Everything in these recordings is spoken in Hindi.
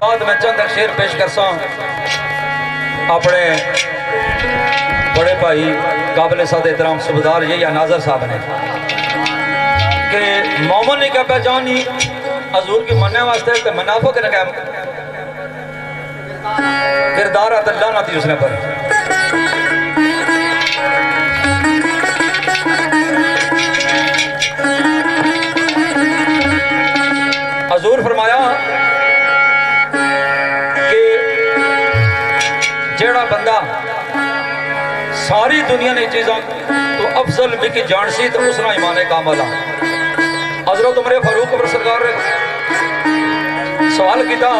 बाद मैं चंद शेर पेश कर सा अपने बड़े भाई काबिल साद एहतराम सूबेदार ये या नाजर साहब ने कि मोमन ने क्या पहचानी हजूर की मनने वास्ते तो मुनाफिक ने क्या किरदार अल्लाह ना थी उसने पर हजूर फरमाया कि जेड़ा बंदा सारी दुनिया ने चीज़ों तो अफजल मिकी जान सी तो उसना ईमान कामल आ। हजरत उमर फारूक पर सरकार ने सवाल किया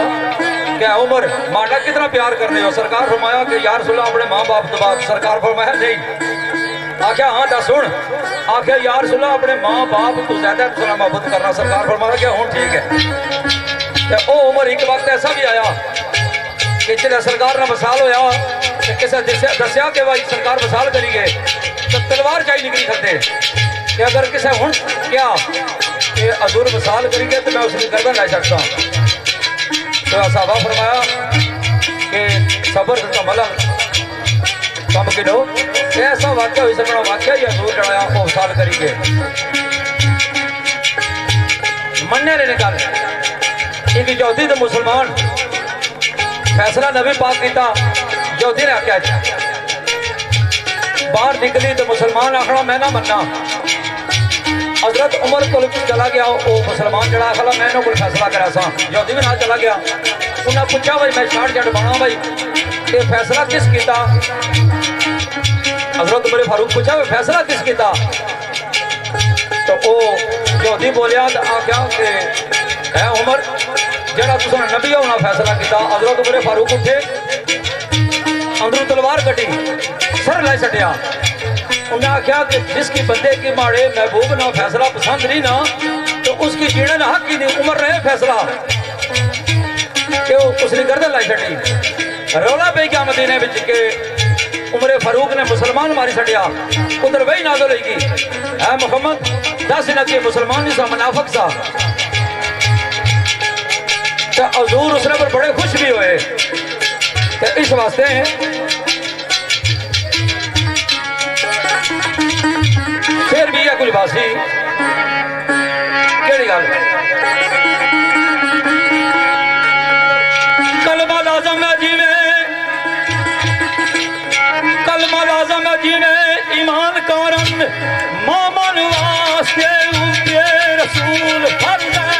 क्या उमर माड़ा कितना प्यार करने हो? सरकार फरमाया कि यार सुला अपने माँ बाप तो बात। सरकार फरमाया नहीं। आख्या हाँ दस सुन। आख्या यार सुला अपने माँ बाप तो ज्यादा तुझे मोहब्बत करना। सरकार फरमाया क्या हूँ ठीक है। तो उमर एक वक्त ऐसा भी आया कि जो सरकार ने वसाल होया किसी दसिया कि भाई सरकार वसाल करिए तो तलवार चाहिए निकली खड़े कि अगर किसी हूँ क्या कि हजूर वसाल करिए तो मैं उसकी गर्दन लै सकता। तो साहबा फरमाया कि सबर का मलंग कम किलो ऐसा वाक्य हो सकना वाक्य ही हजूर चढ़ाया वो वसाल करिए मनने ने निकाल एक यहूदी तो मुसलमान फैसला नबी पाक किया। यहूदी ने आख्या बाहर निकली तो मुसलमान आखना मैं ना मन्ना। हजरत उमर को चला गया वो मुसलमान जड़ा आखला मैं को फैसला करा सा। यहूदी भी ना चला गया। उन्हें पूछा भाई मैं छाड़ छड़ बना भाई ये फैसला किस किया? हजरत उमर फारूक पूछा भाई फैसला किस किया? तो वो यहूदी बोलिया आख्या कि है उमर जरा तुम नबी होना फैसला किया। हजरत उमर फारूक उठे अंदरों तलवार कटी सर लै छड़िया। उन्हें आख्या कि जिसकी बंदे की माड़े महबूब ना फैसला पसंद नहीं ना तो उसकी जीने ना हक ही नहीं। उमर ने फैसला कि उसने गर्दन लाई छड़ी। रौला पे क्या मदीने में के उमर फारूक ने मुसलमान मारी छड़िया। उधर वही नाजो लेगी है मोहम्मद 10 दिन के मुसलमान सा मुनाफिक सा। तो हजूर उसने पर बड़े खुश भी हुए। तो इस वास्ते फिर भी है कुछ बासी केड़ी गल कलमा लाजम है जी में कलमा लाजम है जी में ईमान कारण मामन वास्ते उनके रसूल फर्ज है।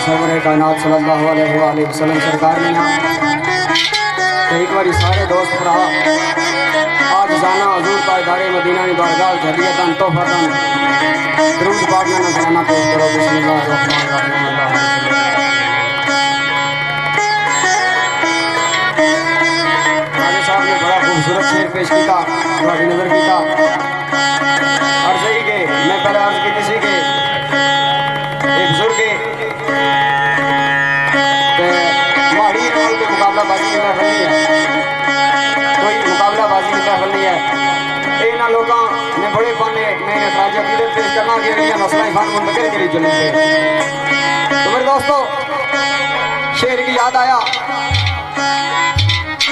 सरवर कायनात सल्लल्लाहु अलैहि वसल्लम सरकार ने तो एक बार सारे दोस्त भरा आज जाना हजूर का दारे मदीना ने बारगाह हदियतन तोहफतन दरूद पाक में नजराना पेश करो। बिस्मिल्लाहिर्रहमानिर्रहीम। साहब ने बड़ा खूबसूरत शेर पेश किया, बड़ी नजर किया। अर्ज ही के मैं पहले अर्ज की किसी के एक बुजुर्ग माड़ी नाल के मुकाबलाबाजी की महफल नहीं है, कोई मुकाबलाबाजी की महफल नहीं है। इन्होंने लोगों ने बड़े पाने मैंने राजा की पेश करना कि मसला खान मुंतकिल करी चले थे। तो मेरे दोस्तों शेर की याद आया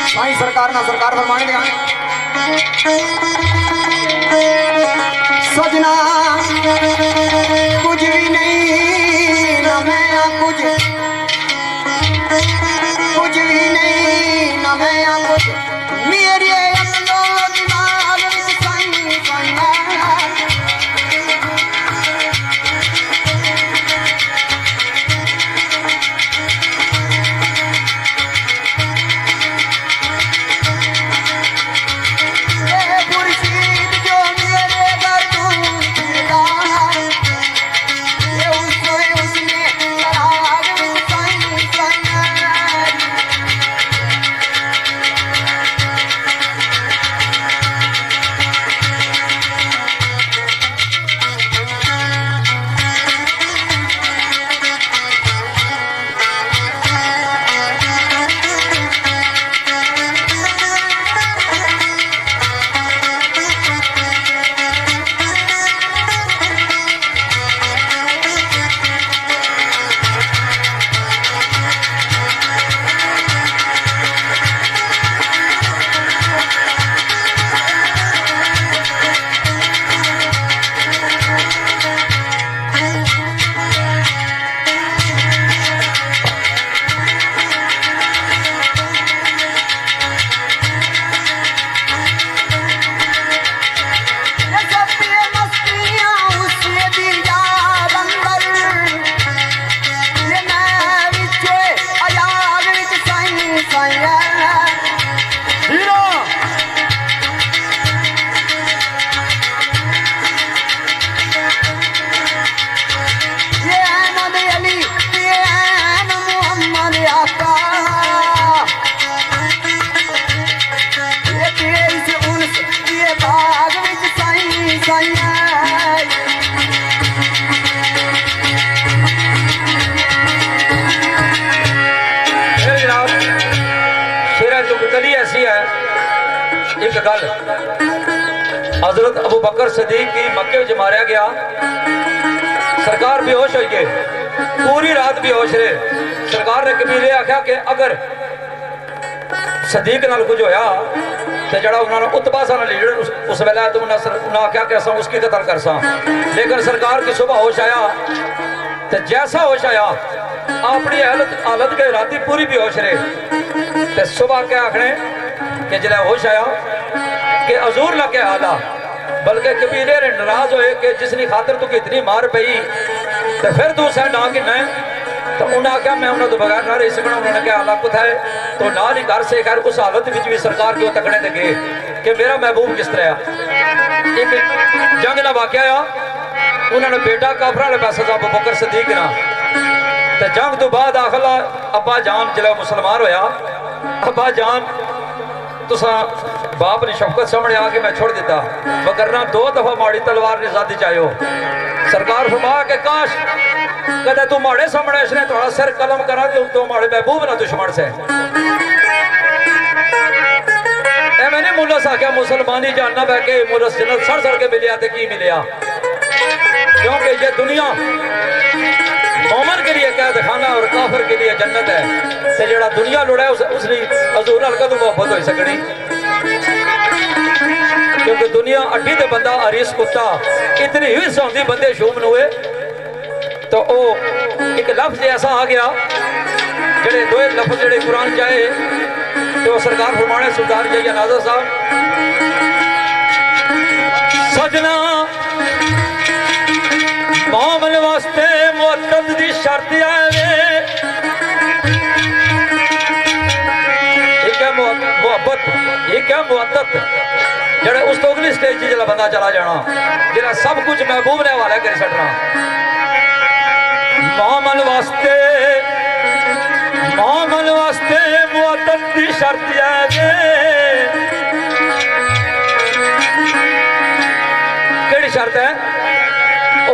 साईं सरकार ना सरकार फरमाने दिया सजना कुछ भी नहीं ना मैं कुछ भी नहीं ना मैं कुछ मेरे एक गल हजरत अबू बकर सदीक की मक्के में मारा गया, सरकार बेहोश हो गए, पूरी रात बेहोश रहे। सरकार ने कबीले आख्या कि अगर सदीक नाल कुछ होया तो जड़ा उन्होंने उत्बा सा लीडर उस वेला तो उन्हें आख्या कि असं उसकी कतल कर सा। लेकिन सरकार की सुबह होश आया तो जैसा होश आया अपनी हालत के राती पूरी बेहोश रहे। तो सुबह क्या आखने कि जिला होश आया कि हजूर ना क्या हाल आ, बल्कि कबीले नाराज होए कि जिसकी खातर तू इतनी मार पई तो फिर तू सह ना कि मैं तो उन्हें आख्या मैं उन्होंने तो बगैर ना रही सकना। उन्होंने क्या हालात कुछ है तो ना नहीं कर से खैर उस हालत में भी सरकार को तकने ते गए कि मेरा महबूब किस तरह। एक जंग का वाकया आ, उन्होंने बेटा काफर वाले पास अबू बकर सदीक ना तो जंग तो बाद आखला अब्बा जान जिला मुसलमान होया, अब्बा जान तुसा बाप ने शफकत सामने आके मैं छोड़ दिता वरना 2 दफा माड़ी तलवार ने जाती चाहो। सरकार फरमा के काश कदे तू माड़े सामने इसने थोड़ा सिर कलम करा तो माड़े महबूब ना दुश्मन से मैंने मुलस आख्या मुसलमानी जानना बह के मुलस जन्नत सड़ सड़ के मिलिया तो की मिलिया, क्योंकि ये दुनिया मोमन के लिए कैद खाना और काफिर के लिए जन्नत है। तो जड़ा दुनिया लुड़ा है उसने हजूर नाल कदों मोहब्बत हो सकनी, क्योंकि दुनिया अड्डी ते बंदा अरीस कुत्ता इतनी ही सौंदी बंदे शूमन हुए तो ओ एक लफ्ज ऐसा आ गया जड़े 2 लफ्ज जड़े कुरान चाहे तो सरकार फरमाने सुल्तान जैया नाज़र साहब सजना मोमन वास्ते मुअत्तद दी शर्त आवे एक है मुहब्बत, एक है मुअद्दत। जेड़ा उस तो अगली स्टेज जिला बंदा चला जाना, जिला सब कुछ महबूब ने हवाला कर छड़ना। मोमन वास्ते मुअद्दत दी शर्त है। केड़ी शर्त है? ओ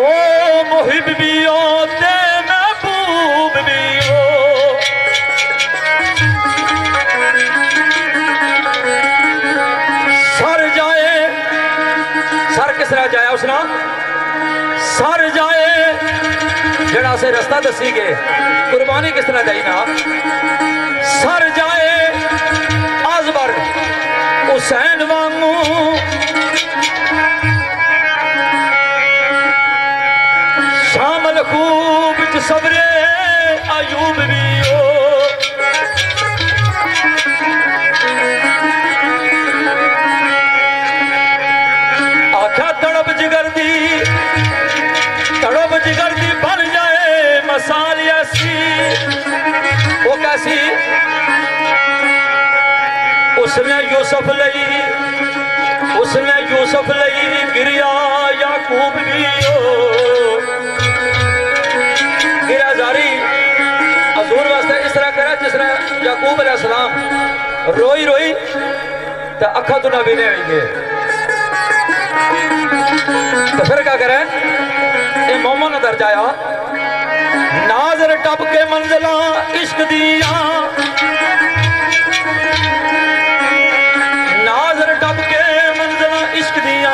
मुहिब भी हो ते महबूब भी हो। सर जाए, सर किस तरह जाए उसना? सर जाए जड़ा से रास्ता दसी गए, कुर्बानी किस तरह दी ना। सर जाए आजबर हुसैन वांगू, शामल खूब च सबरे अयूब भी हो। आख्या तड़प जिगर दी बन जाए मसाल ऐसी। वो कैसी? उसने यूसुफ लई गिरिया याकूब भी हो। गिरा जारी हजूर वास्ते इस तरह करा जिस तरह याकूब अलैहिस्सलाम रोई रोई तो अखा तो ना भी नहीं आएंगे। तो फिर क्या करे? ये मोमन दर्जा आया, नाजर टप के मंजिला इश्क दिया, नाजर टप के मंजिला इश्क दिया।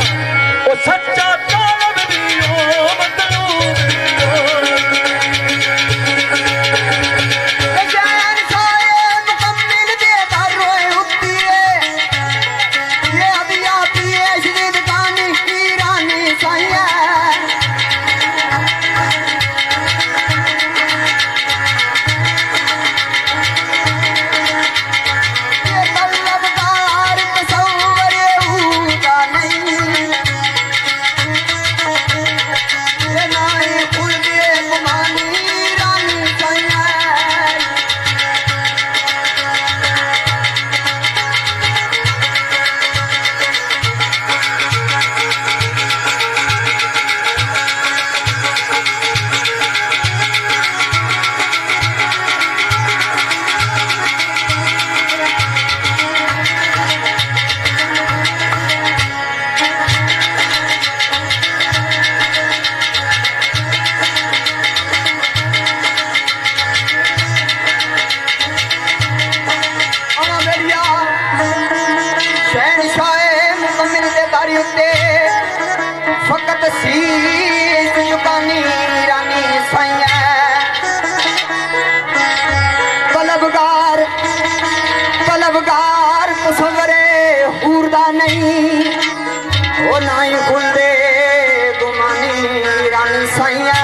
वो सच्चा तालब भी हो मतलूब भी हो। फकत शीश झुकानी रानी साइया। तलबगार तसव्वुरे हूरदा नहीं, वो नाई खुलदे गुमानी रानी साइया।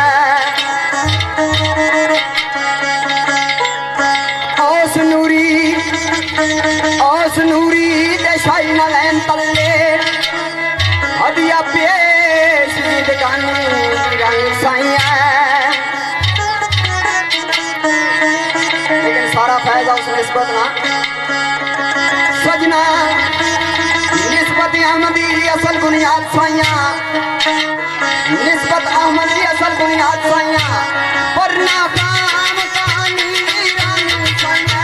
ओस नूरी दे शाही नलैन तल्ले हदिया पेश जिंदगानी रानी साइया। लेकिन सारा फायदा उस निस्बत ना सजना, निस्बत अहमदी असल बुनियाद साइया, निस्बत अहमदी असल बुनियाद साइया। पर नाकाम कहानी रानी साइया।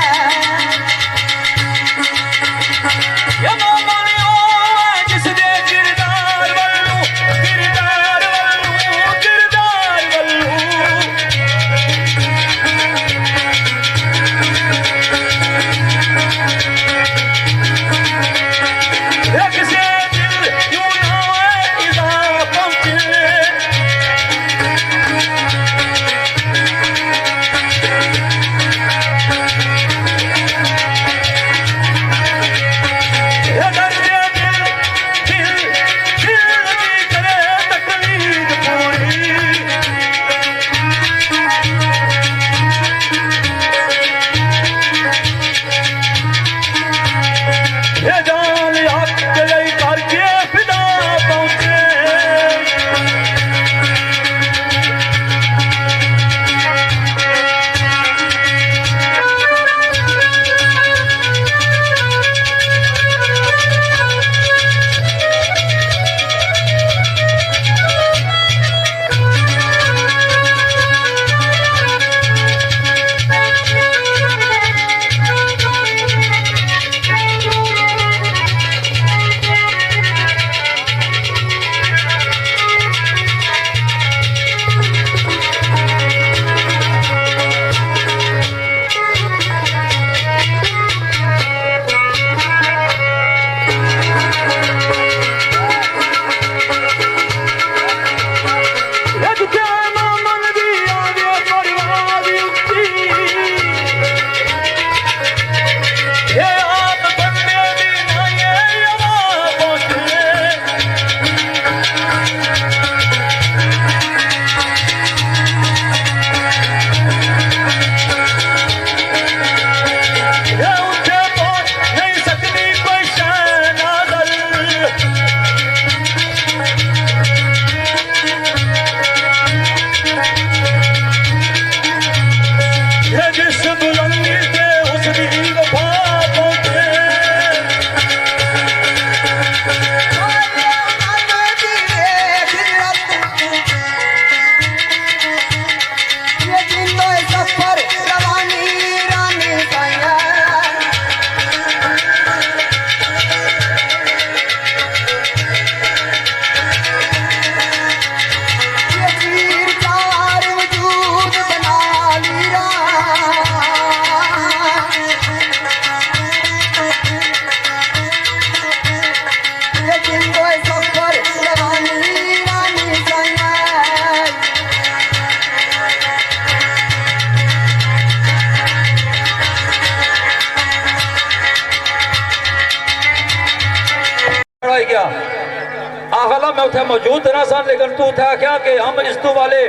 उठे मौजूद ना सन, लेकिन तू उठा क्या कि हम इस्तु वाले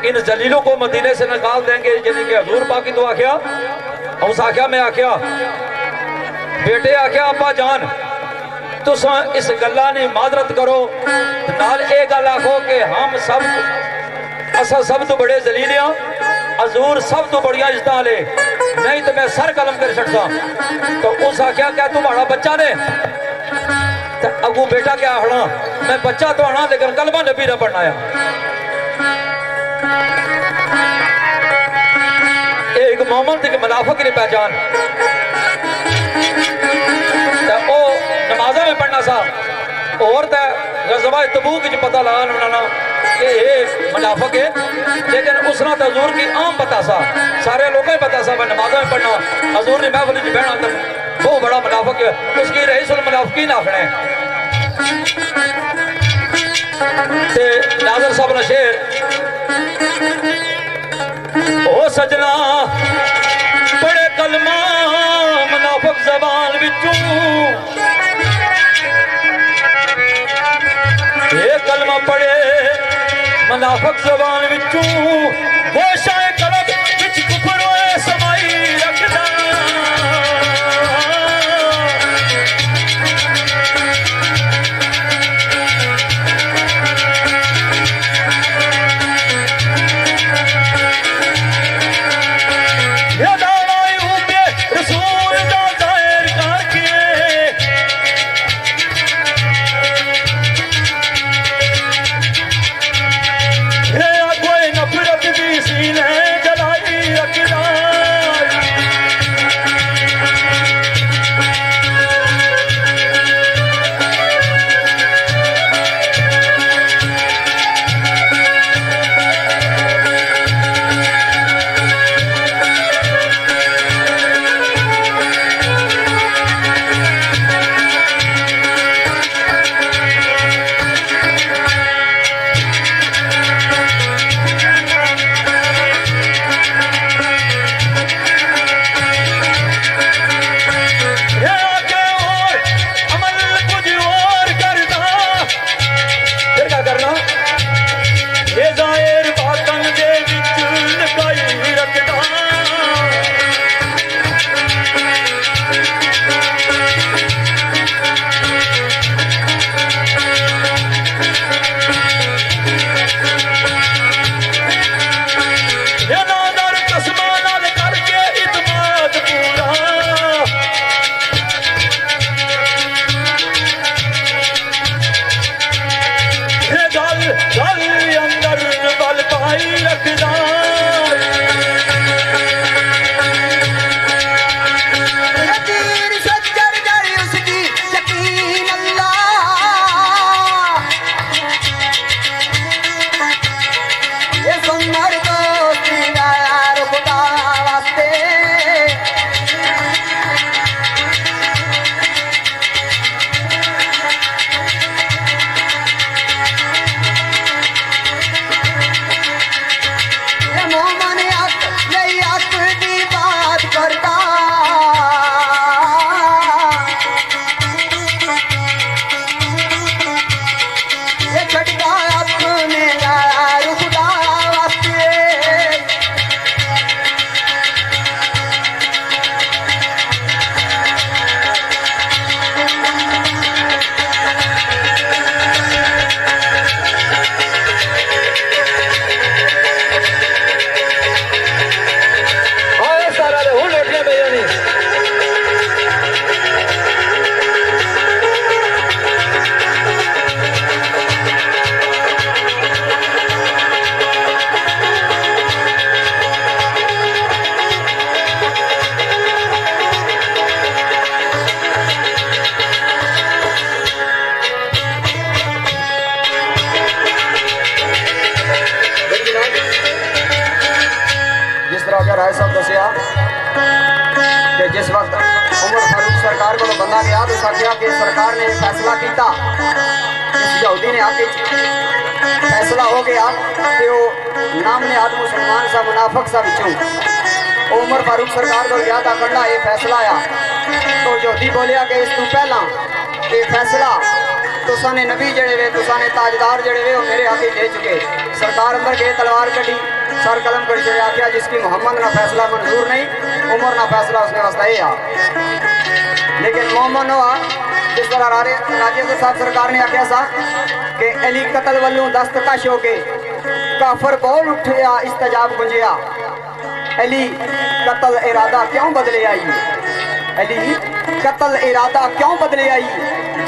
इन जलीलों को मदीने से निकाल देंगे, जिन्हें कि हजूर पाक की दुआ क्या उस आख्या में आख्या बेटे आख्या अब्बा जान तुस इस गल्ला ने माजरत करो नाल ये गल आखो कि हम सब असा सब तो बड़े जलील हाँ, हजूर सब तो बढ़िया इज्जत वाले, नहीं तो मैं सर कलम कर सकता। तो उस आख्या क्या तुम्हारा बच्चा ने तो अगू बेटा क्या आना, मैं बच्चा तो आना लेकिन कलमा नबी ना पढ़ना है। एक मोहम्मद की मुनाफिक की पहचान तो नमाजा में पढ़ना सा और गज़वा तबूक च पता लगा बनाना कि ये मुनाफिक है, लेकिन उसना तो हजूर की आम पता सा, सारे लोगों को पता सा मैं नमाजा में पढ़ना हजूर ने महफिल च बहना तो बहुत बड़ा मुनाफिक है, उसकी रईसुल मुनाफिकीन आखना है। नाज़र साहब ने शेर ओ सजना बड़े कलमा मुनाफिक ज़बान विचों ये कलमा पढ़े मुनाफिक ज़बान विचों गोशाए कलम विच कुफर होए समाई रखदा राय साहब दसिया कि जिस वक्त उमर फारूक सरकार को बंदा गया तो आखिया कि सरकार ने फैसला किया, इस यहूदी ने आके फैसला हो गया कि वो नाम ने आद मुसलमान सा मुनाफिक सा बिचू उमर फारूक सरकार को गया था करना ये फैसला आया तो यहूदी बोलिया कि इस तू पहला ये फैसला तुसा ने नबी जड़े वे तुसा ने ताजदार जड़े वे वो मेरे हाथ ही दे चुके। सरकार अंदर गए तलवार कटी सर कलम कर चढ़े आख्या जिसकी मोहम्मद ना फैसला मंजूर नहीं उमर ना फैसला उसने वास्ते आ। लेकिन मोहम्मद हुआ जिस तरह राजेंद्र साहब सरकार ने आख्या सा कि अली कतल वालों दस्तकश हो के काफर बोल उठिया इस्तजाब गुंजिया। अली कतल इरादा क्यों बदले आई, अली कतल इरादा क्यों बदले आई,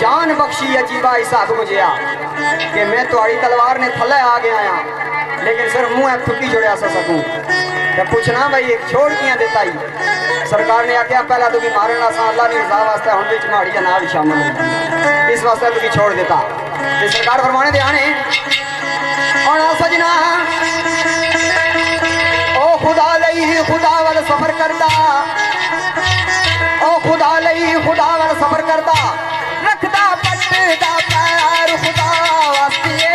जान बख्शी अजीबा हिसाब गुंजिया कि मैं तुम्हारी तलवार ने थले आ गया आया लेकिन सिर्फ मुंह थुकी जुड़िया सा सकूं। तो पूछना भाई एक छोड़ किया देता ही। सरकार ने आख्या पहला तुकी मारना सा अल्लाह ने रजा वास्ते हुण विच माड़ी ना भी शामिल हो इस वास्ते तुकी छोड़ देता। ये सरकार फरमाने ध्याने और सजना ओ खुदा लई खुदा वाल सफर करदा, ओ खुदा लई खुदा वाल सफर करदा रखदा पटदा पैर खुदा वास्ते।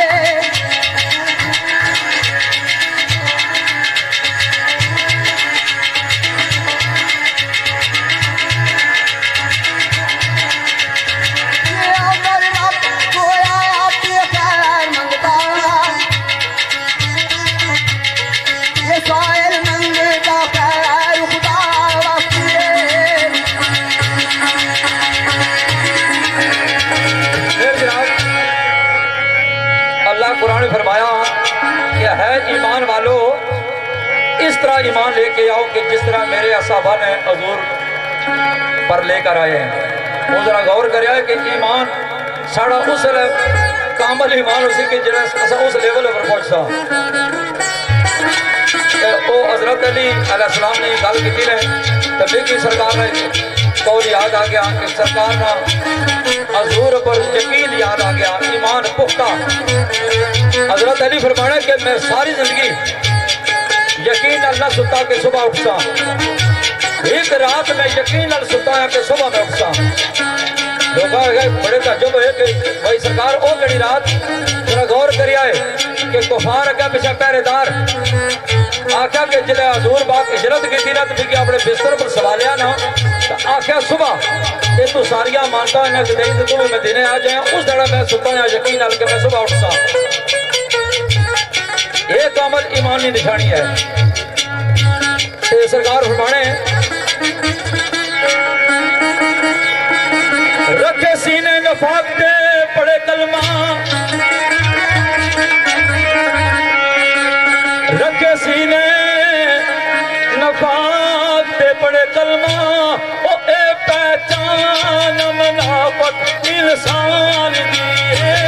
कुरान में फरमाया कि है ईमान वालों इस तरह ईमान लेके आओ कि जिस तरह मेरे असहाबा ने हजूर पर लेकर आए हैं। वो जरा गौर कर कि ईमान साड़ा उस कामल ईमान उसी के जरा उस लेवल पर पहुंचता। वो हजरत अली अलैहिस्सलाम ने गल की है तभी की सरकार ने कौल याद आ गया कि सरकार ना हजूर पर यकीन याद आ गया ईमान पुख्ता। हजरत अली फरमाना कि मैं सारी जिंदगी यकीन न सुता के सुबह उठता, एक रात में यकीन न सुता है कि सुबह में उठता। लोग बड़े तजुब है कि भाई सरकार वो कड़ी रात जरा गौर करिया है कि कुफार अगर पिछा पहरेदार आख्या कि जिले हजूर बाग हिजरत की रात भी अपने बिस्तर पर सवालिया ना तो आख्या सुबह ये तू सारिया मानता है तो तू मैं दिने आ जाए उस दड़ा मैं सुता है यकीन के मैं सुबह उठता। ये कामल ईमानी निशानी है। सरकार फरमाने रखे सीने नफाक दे पड़े कलमा, रखे सीने नफाक दे पड़े कलमा ओ ए पहचान मुनाफत इंसान दी है।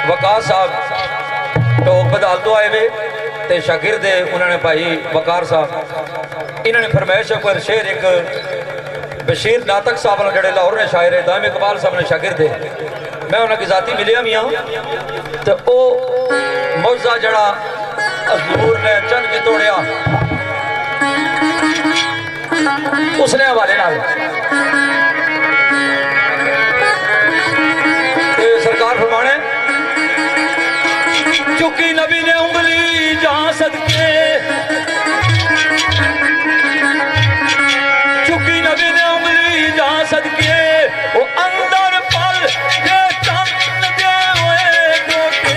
वकार साहब ढोक बदल तो आए वे ते शागिर्द उन्होंने भाई वकार साहब इन्होंने फरमाइश पर शेर एक बशीर नातक साहब ने जड़े लाहौर ने शायर है दाम इकबाल साहब ने शागिर्द है मैं उन्होंने जाती मिलिया भी हाँ तो वह मौजा जड़ा हजूर ने चंद की तोड़िया उसने हवाले नाल सरकार फरमाने चुकी नबी ने उंगली जहां सदके चुकी नबी ने उंगली जहां सदके वो अंदर पल के चंद दे हुए टोटे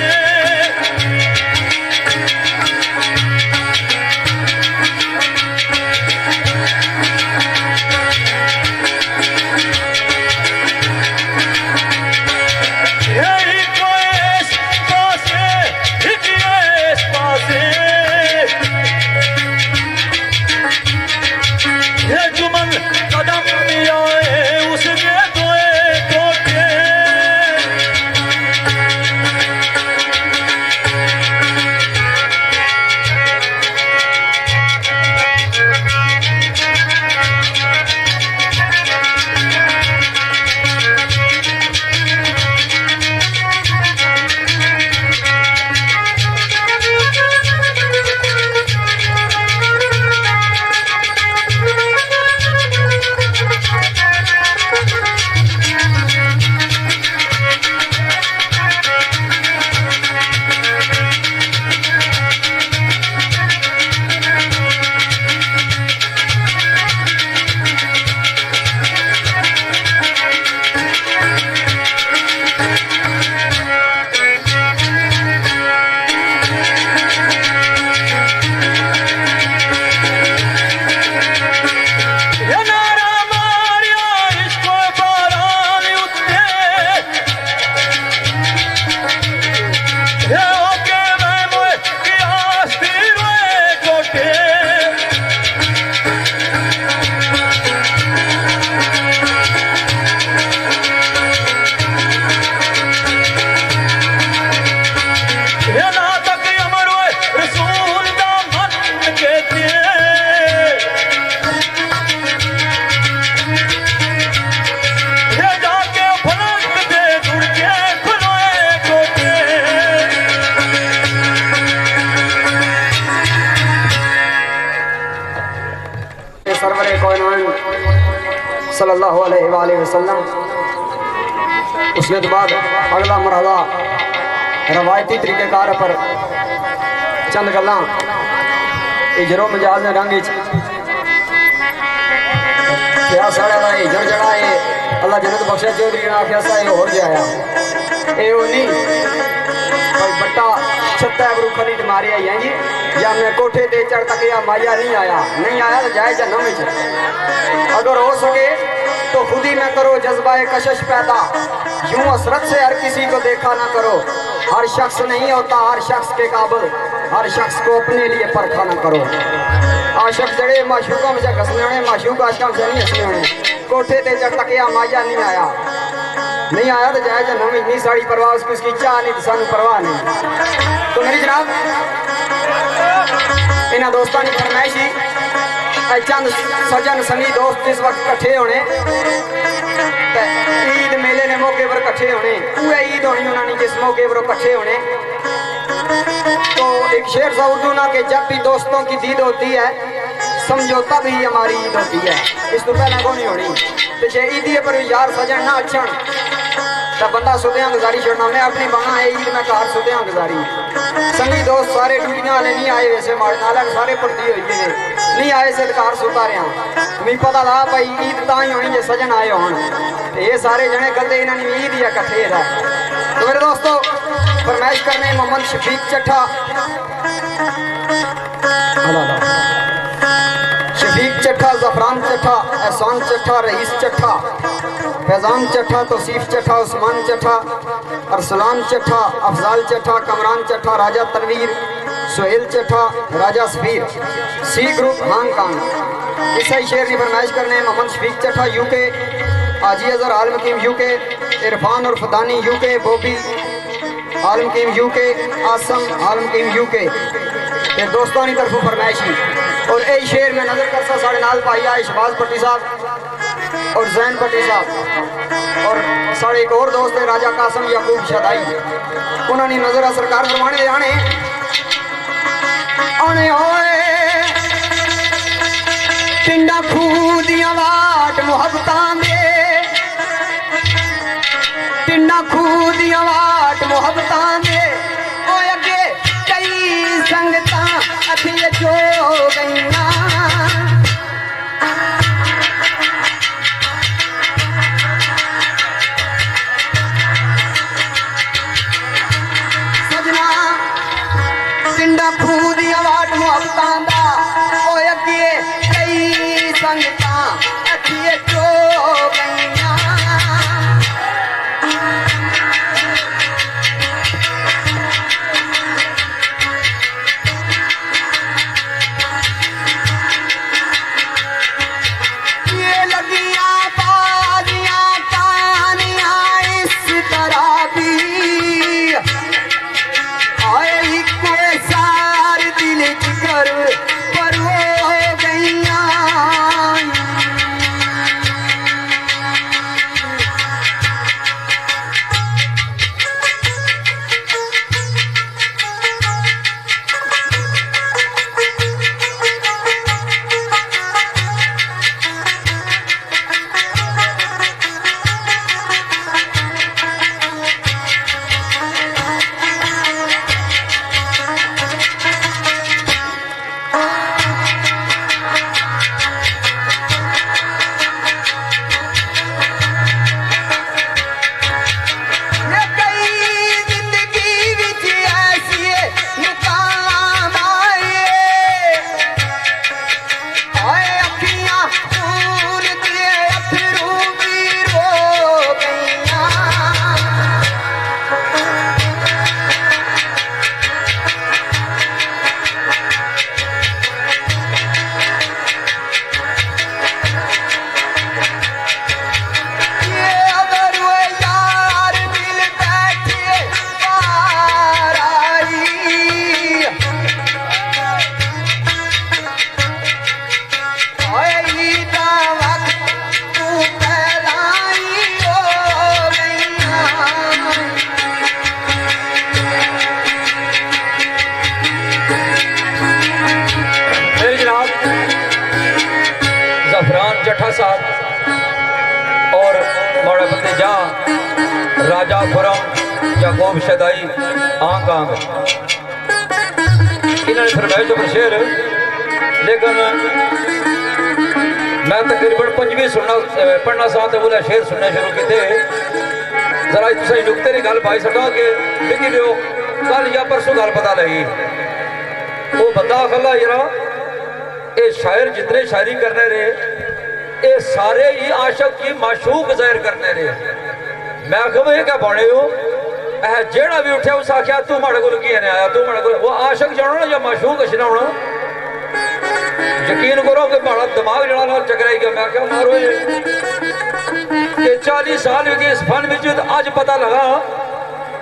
सल्लल्लाहु अलैहि वसल्लम उसने तो बाद अगला मरहला रवायती तरीक़ेकार पर चंद गल्लां इजरो मजाज ने रंग क्या साड़ा दा इजर जड़ा है अल्लाह जन्नत बख्शे चौधरी ने आख्या सा ये होर जाया ए ओ नहीं भाई बट्टा छत्ता गुरु खरीद मारे आई जी या मैं कोठे ते चढ़ तक या माया नहीं आया तो जाए जन्म में अगर हो सके तो खुद ही में करो जज्बाए कशिश पैदा यूं हसरत से हर किसी को देखा ना करो हर शख्स नहीं होता हर शख्स के काबिल हर शख्स को अपने लिए परखा ना करो आशिक जड़े माशूकों में घसने होने माशूक आशिकों से नहीं हंसने होने कोठे ते चढ़ तक या माया नहीं आया तो जाए जन्म इतनी साड़ी परवाह उसकी उसकी चाह नहीं तो सानू परवाह नहीं तो मेरी जनाब इन्होंने दोस्तों की फरमाइश ही चंद सजन संगी दोस्त जिस वक्त कट्ठे होने ईद मेले ने मौके पर कट्ठे होने वह ईद होनी उन्होंने जिस मौके पर कट्ठे होने तो एक शेर सा उर्दू ना कि जब भी दोस्तों की दीद होती है समझो तब ही हमारी ईद होती है इस तो पहला को नहीं होनी तो जे ईदी पर यार सजन ना अच्छा तो बंदा सुधिया गुजारी छोड़ना मैं अपनी बना है ईद में घर सुधिया गुजारी संगी दोस्त सारे ड्यूटियां वाले नहीं आए वैसे माड़े नाल सारे भर्ती हुई गए नहीं आए से घर सुता रहा मैं पता ला भाई ईद ता ही होनी जे सजन आए होन ये सारे जने गलते इन्होंने ईद ही इकट्ठे है तो मेरे दोस्तों फरमाइश करने मोहम्मद शफीक चट्ठा शफीक चट्ठा जफरान चट्ठा एहसान चट्ठा रईस चट्ठा फैजान चट्ठा तौसीफ चट्ठा उस्मान चट्ठा अरसलान चट्ठा अफजाल चट्ठा कमरान चट्ठा राजा तनवीर सोहेल चट्ठा राजा सफीर सी ग्रुप हांगकांग इस शेर की फरमाइश करने मोहम्मद शफीक चट्ठा यूके हाजी अजहर आल मकीम यूके इरफान और फदानी यूके बॉबी आलम कीम यूके आसम आलम कीम यूके ये दोस्तानी तरफों फरमाइशी और यही शेर में नजर कर सा साढ़े नाल भाई आए शबाज भट्टी साहब और जैन भट्टी साहब और साढ़े एक और दोस्त है राजा कासम याकूब शदाई उन्होंने नजर सरकार फरमाने आने आने होए पिंडा खूह दियां वाट मुहब्बतां दे पिंडा खूह दियां वाट मुहब्बतां दे ओ अगे कई संगतां अखियां जो गईयां सजना पिंडा खूह दियां वाट मुहब्बतां दा ओ अगे कई संगतां अखियां जो गईयां और मोड़ा बंदे जा राजा खुरम याकूब शदाई आंग आंग इन्होंने फरमाया जो शेर लेकिन मैं तकरीबन 5वीं सुनना पढ़ना सा तो बोला शेर सुनने शुरू किए जरा तुम नुकते की गल पाई सका कि लिखी दो कल या परसों गल पता लगी वो बंदा खला जरा ये शायर जितने शायरी करने रहे ये सारे ही आशक की माशूक जाहिर करने रहे मैं आखिर ये क्या बने हो जेड़ा भी उठे उस आख्या तू माड़े को की आया तू माड़े को वो आशक जानो ना या माशूक छड़ाना यकीन करो कि बड़ा दिमाग जड़ा ना चकराई गया मैं क्या मारो ये 40 साल इस फन में अज पता लगा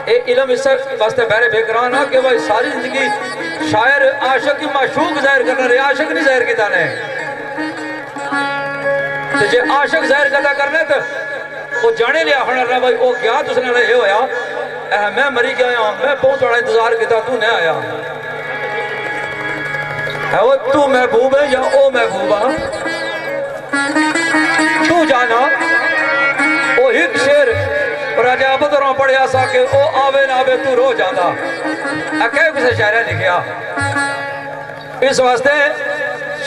ये इलम इस वास्ते बहरे बेकरान है कि भाई सारी जिंदगी शायर आशक की माशूक जाहिर करना रहे आशक नहीं जाहिर किया ने जे आशक जाहिर करना करना तो वो जाने लिया होना भाई वो क्या तुसने ये होया मैं मरी गया मैं बहुत बड़ा इंतजार किया तू नहीं आया है वो तू महबूब है या ओ महबूब है तू जाना वो एक शेर राजा बदरों पढ़िया सा के ओ आवे ना आवे तू रो जाता कह किसी शायर लिखिया इस वास्ते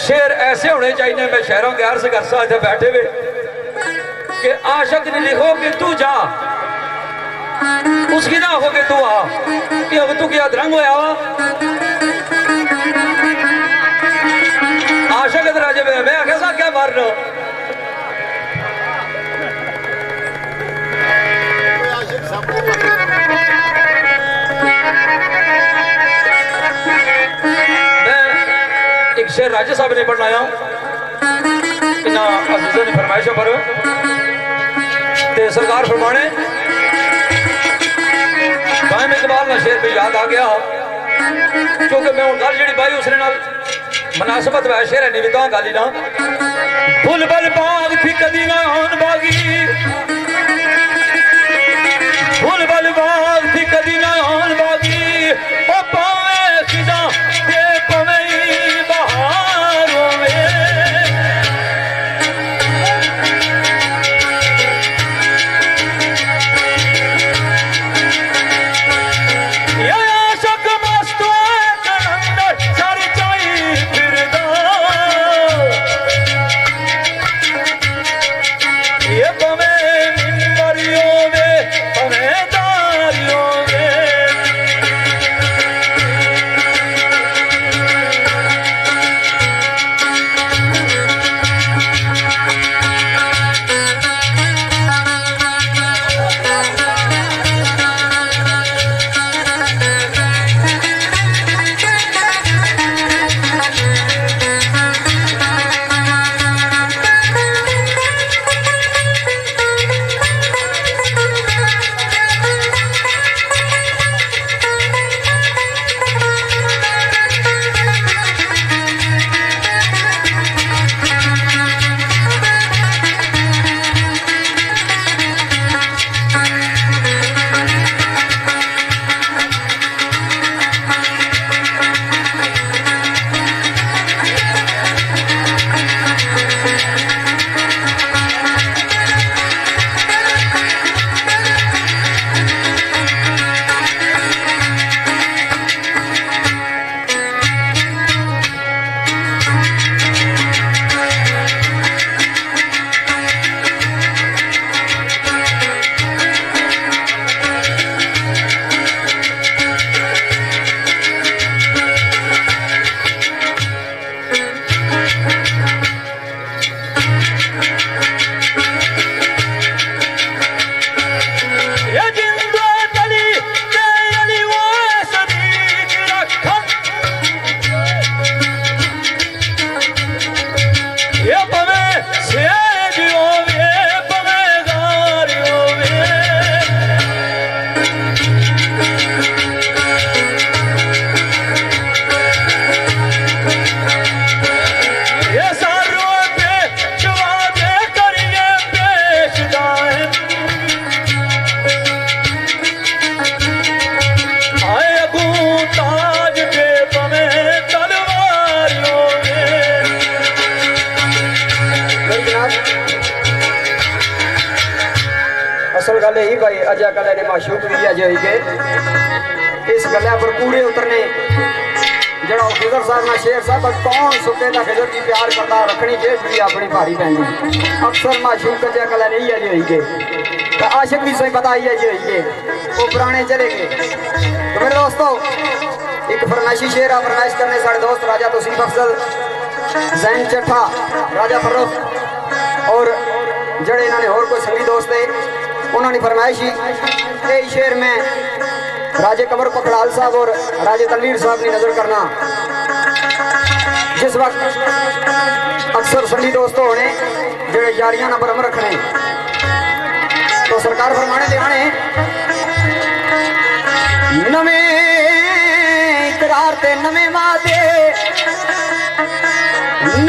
शेर ऐसे होने चाहिए मैं शहरों के अर्ज कर सा बैठे हुए कि आशक ने लिखो कि तू जा उसकी ना हो कि तू आ कि तू क्या रंग होया आशक राजे में मैं आखिर सा क्या मार रहा एक शेर राजा साहब ने पढ़नाया इन्ना अजीज़ों ने फरमाइशों पर ते सरकार फरमाने इकबाल ना शेर भी याद आ गया क्योंकि मैं गल जी बाई उसने नाल मुनासबत वै शेर है निविता गाली ना बुलबुल बाग थी कदी ना आन बागी बुलबुल बाग थी कदी ना आन बागी ओ पावे खिजा ते पवई बहारों में असल गल यही भाई अजा कल ने माशूक भी अज होई गए इस गल पर पूरे उतरने जरा खिजर साहब ना शेर साहब कौन सुते का खिजर की प्यार करता रखनी जेब भी अपनी भारी पैंदी अक्सर माशूक अजा कल नहीं अज होई गए तो आशिक भी सही पता ही अज होई गए वो पुराने चले गए। तो मेरे दोस्तों एक फरमाइशी शेर आ फरमाइश करने साढ़े दोस्त राजा तौसीफ अफजल जैन चट्ठा राजा फर्रुख और जड़े इन्होंने और कोई संगी दोस्त है उन्होंने फरमाइशी यही शेर में राजे कमर पखड़ाल साहब और राजे तनवीर साहब ने नजर करना जिस वक्त अक्सर संगी दोस्तों होने जड़े यारियां ना बरम रखने तो सरकार फरमाने दे आने नवे इकरार ते नवे वादे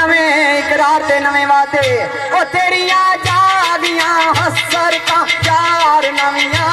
नवे इकरार ते नवे वादे ओ तेरियां जागियां हसर का चार नवियां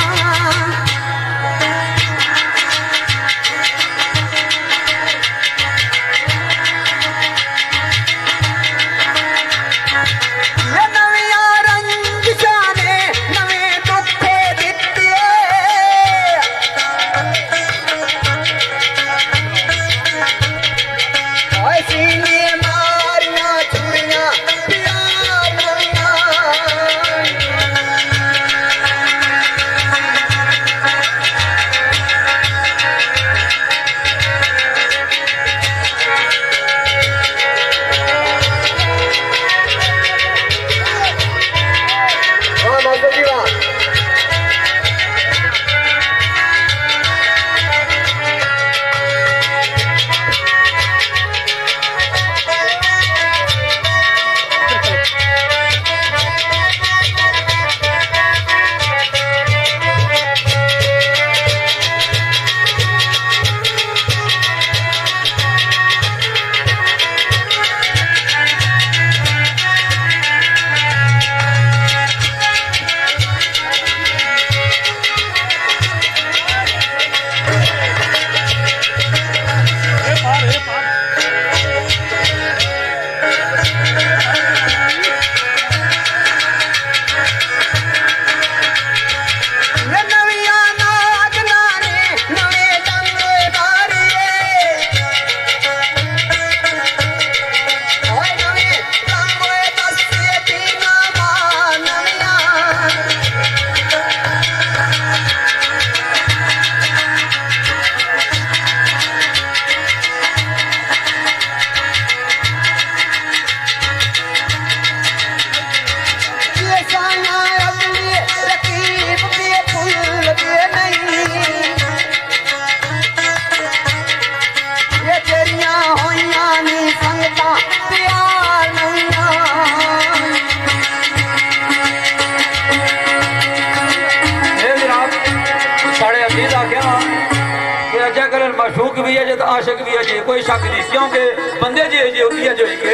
जे तो आशिक भी अजे कोई शक नहीं क्योंकि बंदे जे जे होती है जो के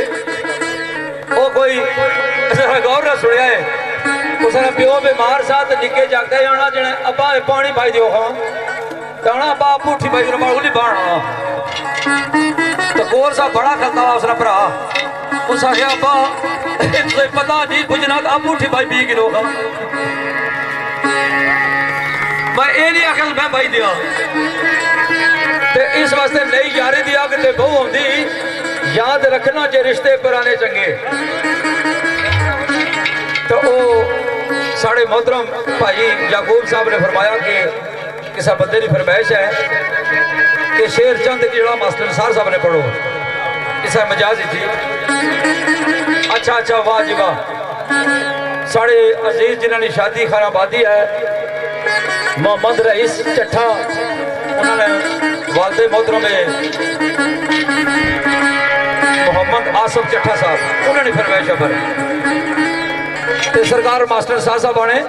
वो कोई गौर न सुनिया है उसने प्यो बीमार सा तो निके जागते आना जने अब्बा पानी पाई दियो हाँ तो आना अब्बा पुठी पाई दियो मालूम नहीं बाणा तो गोर सा बड़ा खलता हुआ उसने भरा उस आखिया अब्बा तुझे पता नहीं बुझना तो अब पुठी पाई 20 किलो का मैं ये नहीं आखिया मैं पाई दिया ते इस वास्ते नई यारी दी अग ते बहु आंदी याद रखना जे रिश्ते पुराने चंगे तो वो साढ़े मोहतरम भाई याकूब साहब ने फरमाया कि किसी बंदे की फरमाइश है कि शेर चंद की जड़ा मास्टर सार साहब ने पढ़ो किसा मजाज ही थी अच्छा अच्छा वाह जी वाह साढ़े अजीज जिन्होंने शादी खराबादी है मोहम्मद रईस चट्ठा उन्होंने वालदे मोहतरम मोहम्मद आसफ चट्ठा साहब उन्होंने फरमाइश पर सरकार मास्टर साहब आने